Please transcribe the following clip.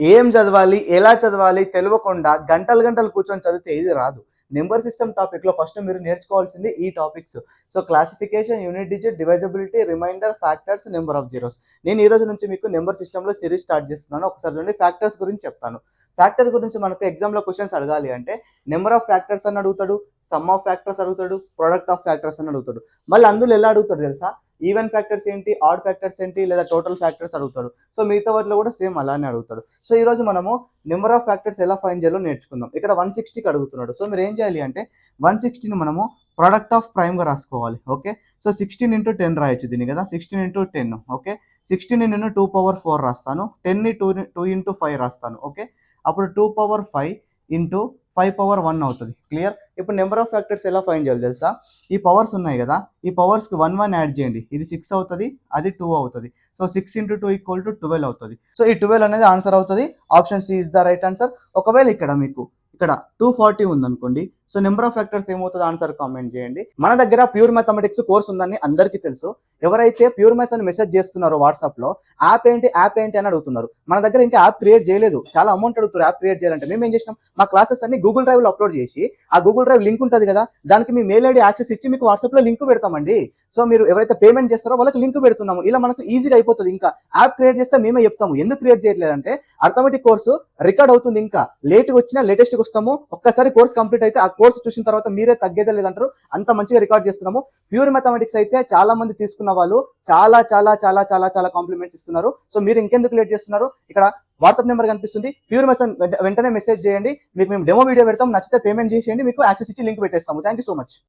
ఏం చదవాలి, ఎలా చదవాలి తెలవకుండా గంటలు గంటలు కూర్చొని చదివితే ఏది రాదు. నెంబర్ సిస్టమ్ టాపిక్‌లో ఫస్ట్ మీరు నేర్చుకోవాల్సింది ఈ topics. So, classification, unit digit, divisibility, remainder, factors, number of zeros. నేను ఈ రోజు నుంచి మీకు నెంబర్ సిస్టమ్‌లో సిరీస్ స్టార్ట్ చేస్తున్నాను. ఒకసారి చూడండి. ఫ్యాక్టర్స్ గురించి చెప్తాను. ఫ్యాక్టర్ గురించి మనకు ఎగ్జామ్‌లో క్వెషన్స్ అడగాలి అంటే నెంబర్ ఆఫ్ ఫ్యాక్టర్స్ అని అడుగుతాడు, సమ్ ఆఫ్ ఫ్యాక్టర్స్ అడుగుతాడు, ప్రొడక్ట్ ఆఫ్ ఫ్యాక్టర్స్ అని అడుగుతాడు. మళ్ళీ అందులో ఎలా అడుగుతాడు తెలుసా? ఈవెన్ ఫ్యాక్టర్స్ ఏంటి, ఆడ్ ఫ్యాక్టర్స్ ఏంటి, లేదా టోటల్ ఫ్యాక్టర్స్ అడుగుతాడు. సో, మిగతా వాటిలో కూడా సేమ్ అలానే అడుగుతాడు. సో, ఈరోజు మనము నెంబర్ ఆఫ్ ఫ్యాక్టర్స్ ఎలా ఫైండ్ చేయాలో నేర్చుకుందాం. ఇక్కడ 160కి అడుగుతున్నాడు. సో, మీరు ఏం చేయాలి అంటే 160ని మనము ప్రొడక్ట్ ఆఫ్ ప్రైమ్గా రాసుకోవాలి. ఓకే. సో, 16 ఇంటూ 10 రాయొచ్చు దీన్ని కదా. 16 ఇంటూ 10. ఓకే. 16ని నేను 2 పవర్ 4 రాస్తాను. 10ని 2 ఇంటూ 5 రాస్తాను. ఓకే. అప్పుడు 2 పవర్ 5 ఇంటూ 5 పవర్ 1 అవుతుంది. క్లియర్. ఇప్పుడు నెంబర్ ఆఫ్ ఫ్యాక్టర్స్ ఎలా ఫైండ్ చేయాలి తెలుసా? ఈ పవర్స్ ఉన్నాయి కదా, ఈ పవర్స్కి 1 యాడ్ చేయండి. ఇది 6 అవుతుంది, అది 2 అవుతుంది. సో, 6 ఇంటూ 2 ఈక్వల్ టు 12 అవుతుంది. సో, ఈ 12 అనేది ఆన్సర్ అవుతుంది. Option C is the right answer. ఒకవేళ ఇక్కడ 240 ఉందనుకోండి. సో, నెంబర్ ఆఫ్ ఫ్యాక్టర్స్ ఏమవుతుంది ఆన్సర్ కామెంట్ చేయండి. మన దగ్గర ప్యూర్ మ్యాథమెటిక్స్ కోర్స్ ఉందని అందరికీ తెలుసు. ఎవరైతే ప్యూర్ మ్యాథ్స్ అని మెసేజ్ చేస్తున్నారో వాట్సాప్లో యాప్ ఏంటి అని అడుగుతున్నారు. మన దగ్గర ఇంకా యాప్ క్రియేట్ చేయలేదు. చాలా అమౌంట్ అడుగుతారు యాప్ క్రియేట్ చేయాలంటే. మేము ఏం చేసినాం, మా క్లాసెస్ అన్ని గూగుల్ డ్రైవ్లో అప్లోడ్ చేసి ఆ గూగుల్ డ్రైవ్ లింక్ ఉంటుంది కదా, దానికి మీ మెయిల్ ఐడి యాక్సెస్ ఇచ్చి మీకు వాట్సాప్లో లింక్ పెడతామండి. సో, మీరు ఎవరైతే పేమెంట్ చేస్తారో వాళ్ళకి లింక్ పెడుతున్నాము. ఇలా మనకు ఈజీగా అయిపోతుంది. ఇంకా యాప్ క్రియేట్ చేస్తే మేమే చెప్తాము. ఎందుకు క్రియేట్ చేయట్లేదంటే అర్థమెటిక్ కోర్సు రికార్డ్ అవుతుంది. ఇంకా లేట్గా వచ్చినా లేటెస్ట్గా వస్తాము. ఒక్కసారి కోర్స్ కంప్లీట్ అయితే ఆ కోర్స్ చూసిన తర్వాత మీరే తగ్గేదే లేదంటారు. అంత మంచిగా రికార్డ్ చేస్తున్నాము. ప్యూర్ మ్యాథమెటిక్స్ అయితే చాలా మంది తీసుకున్న వాళ్ళు చాలా చాలా చాలా చాలా చాలా కాంప్లిమెంట్స్ ఇస్తున్నారు. సో, మీరు ఇంకెందుకు లేట్ చేస్తున్నారు? ఇక్కడ వాట్సాప్ నెంబర్ కనిపిస్తుంది. ప్యూర్ మ్యాథ్స్ వెంటనే మెసేజ్ చేయండి. మీకు మేము డెమో వీడియో పెడతాం. నచ్చితే పేమెంట్ చేసేయండి. మీకు యాక్సెస్ ఇచ్చి లింక్ పెట్టేస్తాము. Thank you so much.